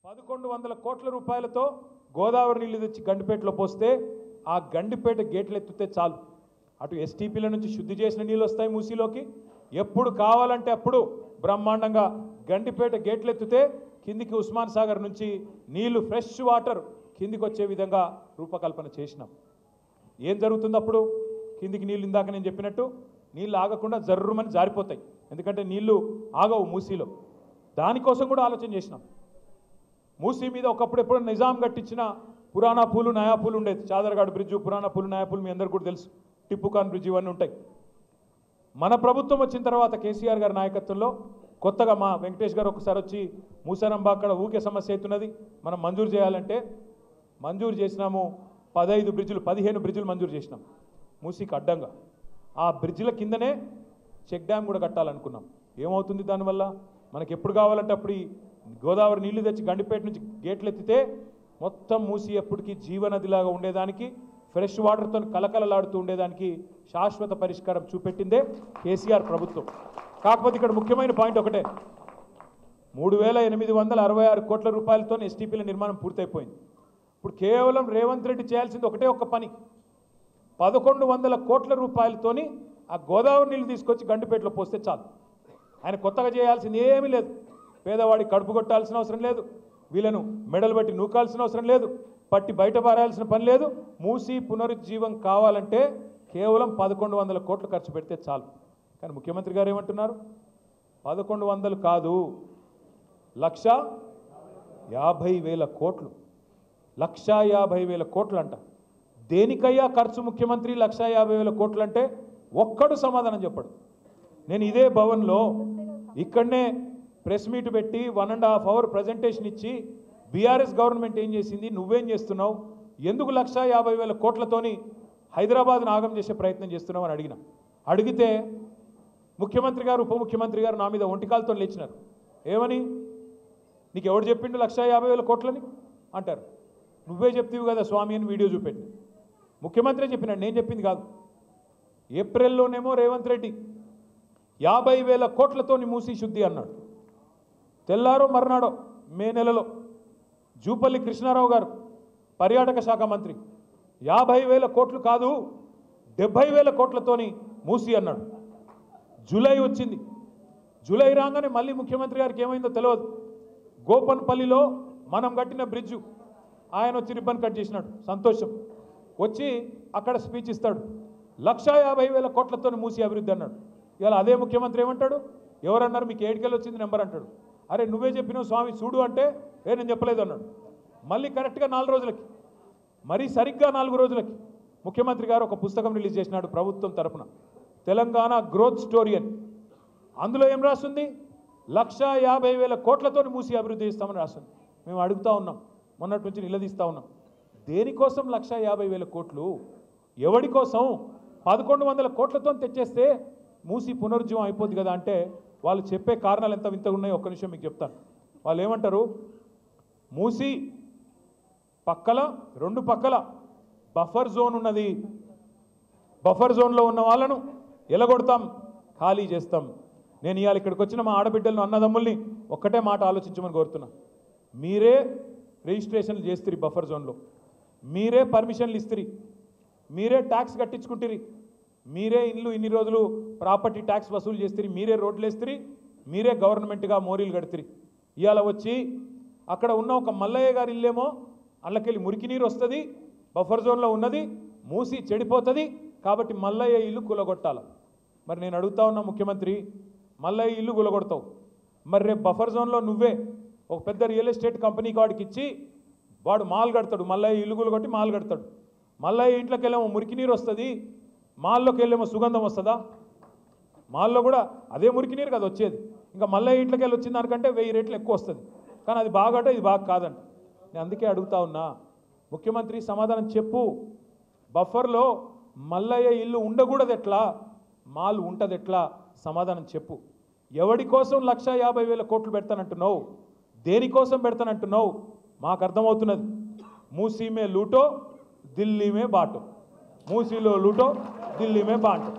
1100 కోట్ల రూపాయలతో గోదావరి నీళ్లు తెచ్చి గండిపేటలో పోస్తే ఆ గండిపేట గేట్లు ఎత్తితే చాలు అటు ఎస్టీపీల నుంచి శుద్ధి చేసిన నీళ్ళు వస్తాయి మూసీలోకి ఎప్పుడు కావాలంటే అప్పుడు బ్రహ్మాండంగా గండిపేట గేట్లు ఎత్తితే కిందికి ఉస్మాన్ సాగర్ నుంచి నీళ్లు ఫ్రెష్ వాటర్ కిందికి వచ్చే విధంగా రూపకల్పన చేసినాం ఏం జరుగుతుంది అప్పుడు కిందికి నీళ్ళు ఇందాక నేను చెప్పినట్టు నీళ్ళు ఆగకుండా జర్రుమని జారిపోతాయి ఎందుకంటే నీళ్లు ఆగవు మూసీలో దానికోసం కూడా ఆలోచన చేసినాం మూసీ మీద ఒకప్పుడు ఎప్పుడు నిజాం కట్టించిన పురాణా పూలు నయా పూలు ఉండేది చాదర్గాడ్ బ్రిడ్జ్ పురాణా పూలు నయా పూలు మీ అందరికీ కూడా తెలుసు టిప్పు ఖాన్ బ్రిడ్జ్ ఇవన్నీ ఉంటాయి మన ప్రభుత్వం వచ్చిన తర్వాత కేసీఆర్ గారి నాయకత్వంలో కొత్తగా మా వెంకటేష్ గారు ఒకసారి వచ్చి మూసారంబా అక్కడ ఊకే సమస్య అవుతున్నది మనం మంజూరు చేయాలంటే మంజూరు చేసినాము 15 బ్రిడ్జులు 15 బ్రిడ్జులు మంజూరు చేసినాం మూసీకి అడ్డంగా ఆ బ్రిడ్జిల కిందనే చెక్ డ్యామ్ కూడా కట్టాలనుకున్నాం ఏమవుతుంది దానివల్ల మనకి ఎప్పుడు కావాలంటే అప్పుడు ఈ గోదావరి నీళ్లు తెచ్చి గండిపేట నుంచి గేట్లు ఎత్తితే మొత్తం మూసి ఎప్పటికీ జీవనదిలాగా ఉండేదానికి ఫ్రెష్ వాటర్తో కలకలలాడుతూ ఉండేదానికి శాశ్వత పరిష్కారం చూపెట్టిందే కేసీఆర్ ప్రభుత్వం కాకపోతే ఇక్కడ ముఖ్యమైన పాయింట్ ఒకటే 3866 కోట్ల రూపాయలతో ఎస్టీపీల నిర్మాణం పూర్తయిపోయింది ఇప్పుడు కేవలం రేవంత్ రెడ్డి చేయాల్సింది ఒకటే ఒక్క పని 1100 కోట్ల రూపాయలతోని ఆ గోదావరి నీళ్లు తీసుకొచ్చి గండిపేటలో పోస్తే చాలు ఆయన కొత్తగా చేయాల్సింది ఏమీ లేదు పేదవాడికి కడుపు కొట్టాల్సిన అవసరం లేదు వీళ్ళను మెడలు బట్టి నూకాల్సిన అవసరం లేదు పట్టి బయట పారాల్సిన పని లేదు మూసి పునరుజ్జీవం కావాలంటే కేవలం 1100 కోట్లు ఖర్చు పెడితే చాలు కానీ ముఖ్యమంత్రి గారు ఏమంటున్నారు 1100 కాదు 1,50,000 కోట్లు 1,50,000 కోట్లు అంట దేనికయ్యా ఖర్చు ముఖ్యమంత్రి 1,50,000 కోట్లు అంటే ఒక్కడు సమాధానం చెప్పడు నేను ఇదే భవన్లో ఇక్కడనే ప్రెస్ మీట్ పెట్టి 1.5 అవర్ ప్రజెంటేషన్ ఇచ్చి బీఆర్ఎస్ గవర్నమెంట్ ఏం చేసింది నువ్వేం చేస్తున్నావు ఎందుకు 1,50,000 కోట్లతోని హైదరాబాద్ను ఆగం చేసే ప్రయత్నం చేస్తున్నావు అని అడిగితే ముఖ్యమంత్రి గారు ఉప ముఖ్యమంత్రి గారు నా మీద ఒంటికాలతో లేచినారు ఏమని నీకు ఎవడు చెప్పిండు 1,50,000 కోట్లని అంటారు నువ్వే చెప్తీవి కదా స్వామి అని వీడియో చూపెట్టి ముఖ్యమంత్రి చెప్పినాడు నేను చెప్పింది కాదు ఏప్రిల్లోనేమో రేవంత్ రెడ్డి 50,000 కోట్లతో మూసి శుద్ధి అన్నాడు తెల్లారో మర్నాడో మే నెలలో జూపల్లి కృష్ణారావు గారు పర్యాటక శాఖ మంత్రి 50,000 కోట్లు కాదు 70,000 కోట్లతోని మూసి అన్నాడు జూలై వచ్చింది జూలై రాగానే మళ్ళీ ముఖ్యమంత్రి గారికి ఏమైందో తెలియదు గోపన్పల్లిలో మనం కట్టిన బ్రిడ్జు ఆయన వచ్చి రిబ్బన్ కట్ చేసినాడు సంతోషం వచ్చి అక్కడ స్పీచ్ ఇస్తాడు 1,50,000 కోట్లతో మూసి అభివృద్ధి అన్నాడు ఇవాళ అదే ముఖ్యమంత్రి ఏమంటాడు ఎవరన్నారు మీకు ఏడికెళ్ళి వచ్చింది నెంబర్ అంటాడు అరే నువ్వే చెప్పినావు స్వామి చూడు అంటే నేను చెప్పలేదు అన్నాడు మళ్ళీ కరెక్ట్గా 4 రోజులకి మరీ సరిగ్గా 4 రోజులకి ముఖ్యమంత్రి గారు ఒక పుస్తకం రిలీజ్ చేసినాడు ప్రభుత్వం తరఫున తెలంగాణ గ్రోత్ స్టోరీ అని అందులో ఏం రాస్తుంది 1,50,000 కోట్లతో మూసి అభివృద్ధి చేస్తామని రాస్తుంది మేము అడుగుతూ ఉన్నాం మొన్నటి నుంచి నిలదీస్తూ ఉన్నాం దేనికోసం 1,50,000 కోట్లు ఎవడి కోసం 1,100 కోట్లతో తెచ్చేస్తే మూసి పునరుజ్జీవం అయిపోద్ది కదా అంటే వాళ్ళు చెప్పే కారణాలు ఎంత వింతగా ఉన్నాయో ఒక్క నిమిషం మీకు చెప్తాను వాళ్ళు ఏమంటారు మూసి పక్కల 2 పక్కల బఫర్ జోన్ ఉన్నది బఫర్ జోన్లో ఉన్న వాళ్ళను ఎలగొడతాం ఖాళీ చేస్తాం నేను ఇవాళ ఇక్కడికి వచ్చిన మా ఆడబిడ్డలను అన్నదమ్ముల్ని ఒక్కటే మాట ఆలోచించమని కోరుతున్నా మీరే రిజిస్ట్రేషన్లు చేస్తారు బఫర్ జోన్లో మీరే పర్మిషన్లు ఇస్తారు మీరే ట్యాక్స్ కట్టించుకుంటారు మీరే ఇన్ని రోజులు ప్రాపర్టీ ట్యాక్స్ వసూలు చేస్తారు మీరే రోడ్లు వేస్తారు మీరే గవర్నమెంట్గా మోరీలు కడతారు ఇవాళ వచ్చి అక్కడ ఉన్న ఒక మల్లయ్య గారి ఇల్లేమో అందులోకెళ్ళి మురికి నీరు వస్తుంది బఫర్ జోన్లో ఉన్నది మూసి చెడిపోతుంది కాబట్టి మల్లయ్య ఇల్లు కూలగొట్టాలి మరి నేను అడుగుతా ఉన్నా ముఖ్యమంత్రి మల్లయ్య ఇల్లు కూలగొడతావు మరి రేపు బఫర్ జోన్లో నువ్వే ఒక పెద్ద రియల్ ఎస్టేట్ కంపెనీకి వాడికి ఇచ్చి వాడు మాల్ కడతాడు మల్లయ్య ఇల్లు కూలగొట్టి మాల్ కడతాడు మల్లయ్య ఇంట్లోకి వెళ్ళేమో మురికి నీరు వస్తుంది మాల్లోకి వెళ్ళేమో సుగంధం వస్తుందా మాల్లో కూడా అదే మురికి నీరు కదా వచ్చేది ఇంకా మల్లయ్య ఇంట్లోకి వెళ్ళి వచ్చిన దానికంటే 1000 రెట్లు ఎక్కువ వస్తుంది కానీ అది బాగట ఇది బాగా కాదంట నేను అందుకే అడుగుతా ఉన్నా ముఖ్యమంత్రి సమాధానం చెప్పు బఫర్లో మల్లయ్య ఇల్లు ఉండకూడదు ఎట్లా మాల్ ఉంటుంది ఎట్లా సమాధానం చెప్పు ఎవడి కోసం 1,50,000 కోట్లు పెడతానంటున్నావు దేనికోసం పెడతానంటున్నావు మాకు అర్థమవుతున్నది మూసీ మే లూటో ఢిల్లీ మే బాటో మూసీలో లూటో ఢిల్లీ మే బాంటో